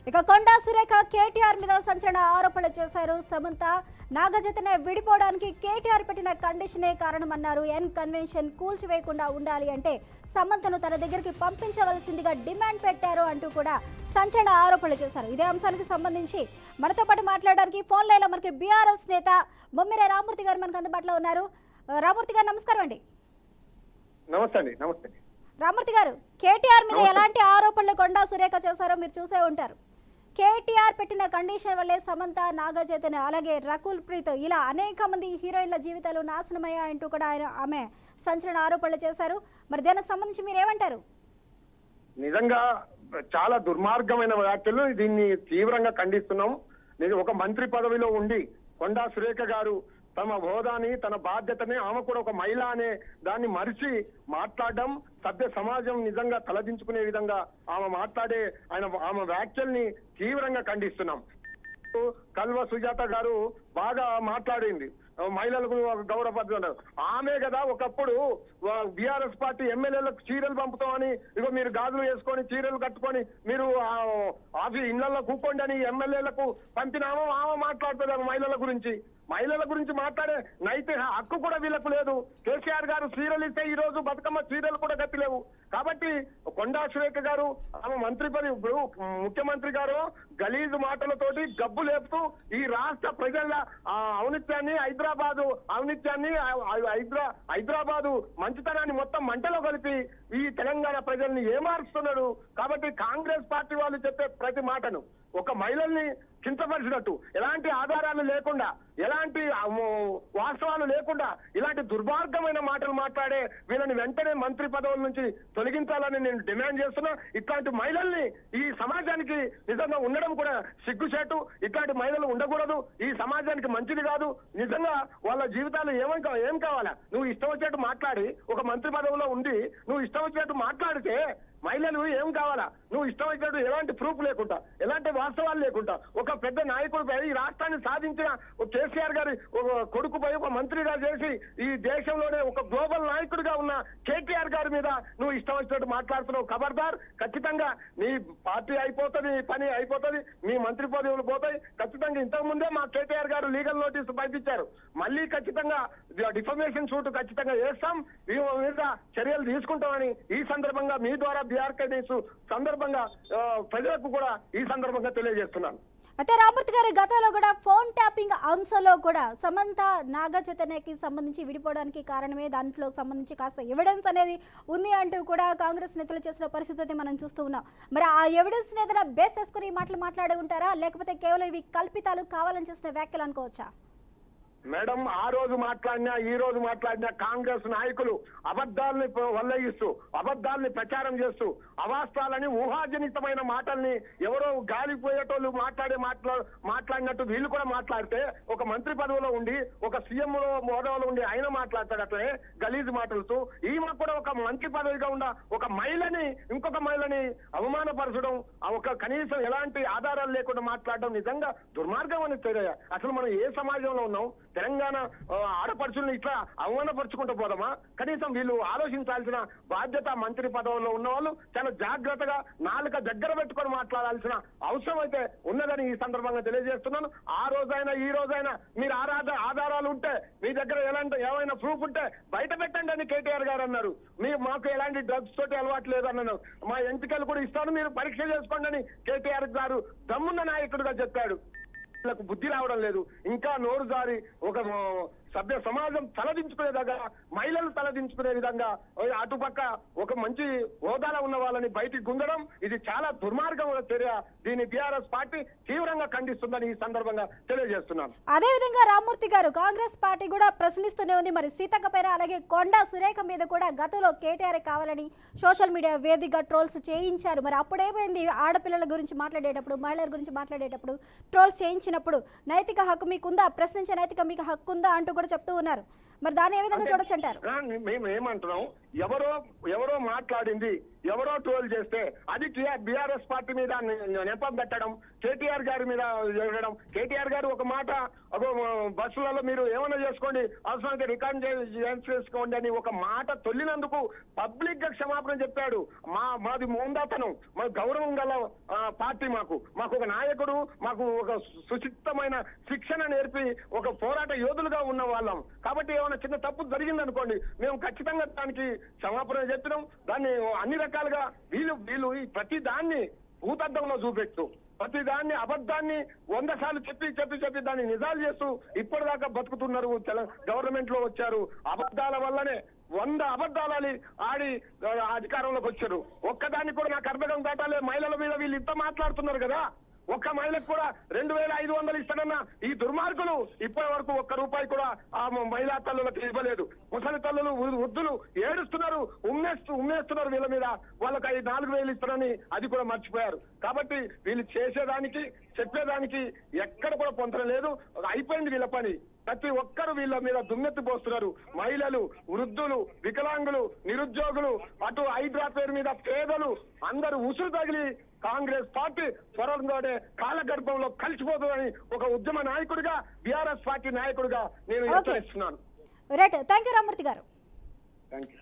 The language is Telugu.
ఇక కొండా సురేఖ కేటీఆర్ మీద సంచలన ఆరోపణలు చేశారు. సమంత నాగజతనే విడిపోవడానికి కేటీఆర్ పెట్టిన కండిషనే కారణమన్నారు. ఎన్ కన్వెన్షన్ కూల్చివేయకుండా ఉండాలి అంటే సమంతను తన దగ్గరికి పంపించవలసిందిగా డిమాండ్ పెట్టారు అంటూ కూడా సంచలన ఆరోపణలు చేశారు. ఇదే అంశానికి సంబంధించి మనతో పాటు మాట్లాడడానికి ఫోన్ లైన్లో మనకి బీఆర్ఎస్ నేత బొమ్మిర రామూర్తి గారు మనకు అందుబాటులో ఉన్నారు. రామూర్తి గారు నమస్కారం అండి. నమస్తే రామూర్తి గారు, కేటీఆర్ మీద ఎలాంటి ఆరోపణలు కొండా సురేఖ చేశారో మీరు చూసే ఉంటారు. కేటీఆర్ పెట్టిన కండిషన్ వల్లే సమంత, నాగచైతన్య, అలాగే రకుల్ ప్రీత్ ఇలా అనేక మంది హీరోయిన్ల జీవితాలు నాశనమయ్యాయంటూ కూడా ఆమె సంచలన ఆరోపణలు చేశారు. మరి దానికి సంబంధించి మీరు ఏమంటారు? నిజంగా చాలా దుర్మార్గమైన వ్యాఖ్యలు, దీన్ని తీవ్రంగా ఖండిస్తున్నాం. ఒక మంత్రి పదవిలో ఉండి కొండా సురేఖ గారు తమ హోదాని, తన బాధ్యతని, ఆమె కూడా ఒక మహిళ అనే దాన్ని మరిచి మాట్లాడడం సభ్య సమాజం నిజంగా తలదించుకునే విధంగా ఆమె మాట్లాడే ఆమె వ్యాఖ్యల్ని తీవ్రంగా ఖండిస్తున్నాం. కల్వ సుజాత గారు బాగా మాట్లాడింది, మహిళలకు గౌరవపడుతున్నారు. ఆమె కదా ఒకప్పుడు బీఆర్ఎస్ పార్టీ ఎమ్మెల్యేలకు చీరలు పంపుతామని, ఇగో మీరు గాజులు వేసుకొని చీరలు కట్టుకొని మీరు ఇళ్లలో కూకోండి అని ఎమ్మెల్యేలకు పంపినామో ఆమె మాట్లాడుతుంది మహిళల గురించి మాట్లాడే నైతిక హక్కు కూడా వీళ్ళకు లేదు. కేసీఆర్ గారు చీరలు ఇస్తే ఈ రోజు బతుకమ్మ చీరలు కూడా గతిలేవు. కాబట్టి కొండా సురేఖ గారు ఆమె మంత్రి పదవి, ముఖ్యమంత్రి గారు గలీజు మాటలతోటి గబ్బు లేపుతూ ఈ రాష్ట్ర ప్రజల ఔనిత్యాన్ని, హైదరాబాదు మంచితనాన్ని మొత్తం మంటలో కలిపి ఈ తెలంగాణ ప్రజల్ని ఏమారుస్తున్నాడు. కాబట్టి కాంగ్రెస్ పార్టీ వాళ్ళు చెప్పే ప్రతి మాటను ఒక మహిళల్ని కించపరిచినట్టు, ఎలాంటి ఆధారాలు లేకుండా, ఎలాంటి వాస్తవాలు లేకుండా ఇలాంటి దుర్మార్గమైన మాటలు మాట్లాడే వీళ్ళని వెంటనే మంత్రి పదవుల నుంచి తొలగించాలని నేను డిమాండ్ చేస్తున్నా. ఇట్లాంటి మహిళల్ని ఈ సమాజానికి నిజంగా ఉండడం కూడా సిగ్గుచేటు. ఇట్లాంటి మహిళలు ఉండకూడదు, ఈ సమాజానికి మంచిది కాదు. నిజంగా వాళ్ళ జీవితాలు ఏం కావాలా? నువ్వు ఇష్టం వచ్చినట్టు మాట్లాడి, ఒక మంత్రి పదవిలో ఉండి నువ్వు ఇష్టం వచ్చినట్టు మాట్లాడితే మహిళలు ఏం కావాలా? నువ్వు ఇష్టం వచ్చినట్టు ఎలాంటి ప్రూఫ్ లేకుండా, ఎలాంటి వాస్తవాలు లేకుండా ఒక పెద్ద నాయకుడిపై, ఈ రాష్ట్రాన్ని సాధించిన కేసీఆర్ గారి ఒక కొడుకుపై ఒక మంత్రిగా చేసి ఈ దేశంలోనే ఒక గ్లోబల్ నాయకుడిగా ఉన్న కేటీఆర్ గారి మీద నువ్వు ఇష్టం వచ్చినట్టు మాట్లాడుతున్నావు. ఖబర్దార్, ఖచ్చితంగా నీ పార్టీ అయిపోతుంది, నీ పని అయిపోతుంది, మీ మంత్రి పదవులు పోతాయి. ఖచ్చితంగా ఇంతకు ముందే మా కేటీఆర్ గారు లీగల్ నోటీసు పంపించారు. మళ్ళీ ఖచ్చితంగా డిఫమేషన్ సూట్ ఖచ్చితంగా వేస్తాం, మీద చర్యలు తీసుకుంటామని ఈ సందర్భంగా మీ ద్వారా బీఆర్కే న్యూస్ సందర్భంగా ప్రజలకు కూడా ఈ సందర్భంగా తెలియజేస్తున్నాను. అయితే రామూర్తి గారు, గతంలో కూడా ఫోన్ ట్యాపింగ్ అంశంలో కూడా సమంత, నాగచైతన్యకి సంబంధించి విడిపోవడానికి కారణమే, దాంట్లో సంబంధించి కాస్త ఎవిడెన్స్ అనేది ఉంది అంటూ కూడా కాంగ్రెస్ నేతలు చేసిన పరిస్థితి మనం చూస్తూ ఉన్నాం. మరి ఆ ఎవిడెన్స్ ఏదైనా బేస్ చేసుకుని ఈ మాటలు మాట్లాడి ఉంటారా, లేకపోతే కేవలం ఇవి కల్పితాలు కావాలని చేసిన వ్యాఖ్యలు అనుకోవచ్చా? మేడం, ఆ రోజు మాట్లాడినా ఈ రోజు మాట్లాడినా కాంగ్రెస్ నాయకులు అబద్ధాలని వల్లయిస్తూ, అబద్ధాలని ప్రచారం చేస్తూ, అవాస్తవాలని, ఊహాజనితమైన మాటల్ని ఎవరో గాలిపోయేటోళ్ళు మాట్లాడినట్టు వీళ్ళు కూడా మాట్లాడితే, ఒక మంత్రి పదవిలో ఉండి, ఒక సీఎం హోదాలో ఉండి ఆయన మాట్లాడతాడు అట్లే గలీజు మాటలతో. ఈమె కూడా ఒక మంత్రి పదవిగా ఉన్న ఒక మహిళని, ఇంకొక మహిళని అవమానపరచడం, ఒక కనీసం ఎలాంటి ఆధారాలు లేకుండా మాట్లాడడం నిజంగా దుర్మార్గం అని తెలియ. అసలు మనం ఏ సమాజంలో ఉన్నాం? తెలంగాణ ఆడపడుచుల్ని ఇట్లా అవమానపరుచుకుంటూ పోదామా? కనీసం వీళ్ళు ఆలోచించాల్సిన బాధ్యత, మంత్రి పదవుల్లో ఉన్న వాళ్ళు చాలా జాగ్రత్తగా నాలుక దగ్గర పెట్టుకొని మాట్లాడాల్సిన అవసరం అయితే ఉన్నదని ఈ సందర్భంగా తెలియజేస్తున్నాను. ఆ రోజైనా ఈ రోజైనా మీరు ఆధారాలు ఉంటే, మీ దగ్గర ఏమైనా ప్రూఫ్ ఉంటే బయట పెట్టండి అని కేటీఆర్ గారు అన్నారు. మాకు ఎలాంటి డ్రగ్స్ తోటి అలవాటు లేదు అన్నాను. మా ఎంపికలు కూడా ఇస్తాను, మీరు పరీక్ష చేసుకోండి అని కేటీఆర్ గారు దమ్మున్న నాయకుడిగా చెప్పాడు. వీళ్ళకు బుద్ధి రావడం లేదు. ఇంకా నోరు జారి ఒక సభ్య సమాజం తలదించుకునే దగ్గర, మహిళలు తలదించుకునే విధంగా అటుపక్క ఒక మంచి హోదాలో ఉన్న వాళ్ళని బయటికి గుంజడం, ఇది చాలా దుర్మార్గమైన చర్య. దీన్ని బీఆర్ఎస్ పార్టీ తీవ్రంగా ఖండిస్తుందని ఈ సందర్భంగా తెలియజేస్తున్నాను. అదేవిధంగా రామూర్తి గారు, కాంగ్రెస్ పార్టీ కూడా ప్రశ్నిస్తూనే ఉంది. మరి సీతక్క పైన, అలాగే కొండా సురేఖ మీద కూడా గతంలో కేటీఆర్ కావాలని సోషల్ మీడియా వేదికగా ట్రోల్స్ చేయించారు. మరి అప్పుడేమైంది? ఆడపిల్లల గురించి మాట్లాడేటప్పుడు, మహిళల గురించి మాట్లాడేటప్పుడు ట్రోల్స్ చేయించినప్పుడు నైతిక హక్కు మీకుందా, ప్రశ్నించే నైతిక మీకు హక్కు ఉందా అంటూ కూడా చెప్తూ ఉన్నారు. మరి దాన్ని ఏ విధంగా చూడొచ్చు అంటారు? మేము ఏమంటున్నాం, ఎవరో మాట్లాడింది ఎవరో ట్రోల్ చేస్తే అది బీఆర్ఎస్ పార్టీ మీద నెపం పెట్టడం, కేటీఆర్ గారి మీద జరగడం. కేటీఆర్ గారు ఒక మాట బస్సులలో మీరు ఏమైనా చేసుకోండి, అవసరమైతే రికార్డ్ చేసుకోండి అని ఒక మాట తొల్లినందుకు పబ్లిక్ గా క్షమాపణ చెప్పాడు. మాది మోందాతనం, మా గౌరవం గల పార్టీ, మాకు ఒక నాయకుడు, మాకు ఒక సుచిత్తమైన శిక్షణ నేర్పి ఒక పోరాట యోధులుగా ఉన్న వాళ్ళం. కాబట్టి ఏమైనా చిన్న తప్పు జరిగిందనుకోండి, మేము ఖచ్చితంగా దానికి క్షమాపణ చెప్పినాం. దాన్ని అన్ని రకాలుగా వీళ్ళు ఈ ప్రతి దాన్ని భూతద్దంలో చూపెట్టు, ప్రతి దాన్ని అబద్ధాన్ని 100 సార్లు చెప్పి దాన్ని నిజాలు చేస్తూ ఇప్పటిదాకా బతుకుతున్నారు. గవర్నమెంట్ లో వచ్చారు, అబద్ధాల వల్లనే 100 అబద్ధాలు ఆడి అధికారంలోకి వచ్చారు. ఒక్కదాన్ని కూడా నాకు అర్థం దాటాలే. మహిళల మీద వీళ్ళు ఇంత మాట్లాడుతున్నారు కదా, ఒక్క మహిళకు కూడా 2500 ఇస్తానన్న ఈ దుర్మార్గులు ఇప్పటి వరకు ఒక్క రూపాయి కూడా ఆ మహిళా తల్లులకు ఇవ్వలేదు. ముసలి తల్లులు వృద్ధులు ఏడుస్తున్నారు, ఉమ్మేస్తున్నారు వీళ్ళ మీద. వాళ్ళకి 4000 ఇస్తానని అది కూడా మర్చిపోయారు. కాబట్టి వీళ్ళు చేసేదానికి చెప్పేదానికి ఎక్కడ కూడా పొంతన లేదు. అయిపోయింది వీళ్ళ పని. ప్రతి ఒక్కరు వీళ్ళ మీద దుమ్మెత్తి పోస్తున్నారు. మహిళలు, వృద్ధులు, వికలాంగులు, నిరుద్యోగులు, అటు హైడ్రా పేరు మీద పేదలు అందరూ ఉసురు తగిలి కాంగ్రెస్ పార్టీ త్వరలోనే కాలగర్భంలో కలిసిపోతుందని ఒక ఉద్యమ నాయకుడిగా, బీఆర్ఎస్ పార్టీ నాయకుడిగా నేను హెచ్చరిస్తున్నాను. రైట్, థ్యాంక్ యూ రామ్మూర్తి గారు. Thank you.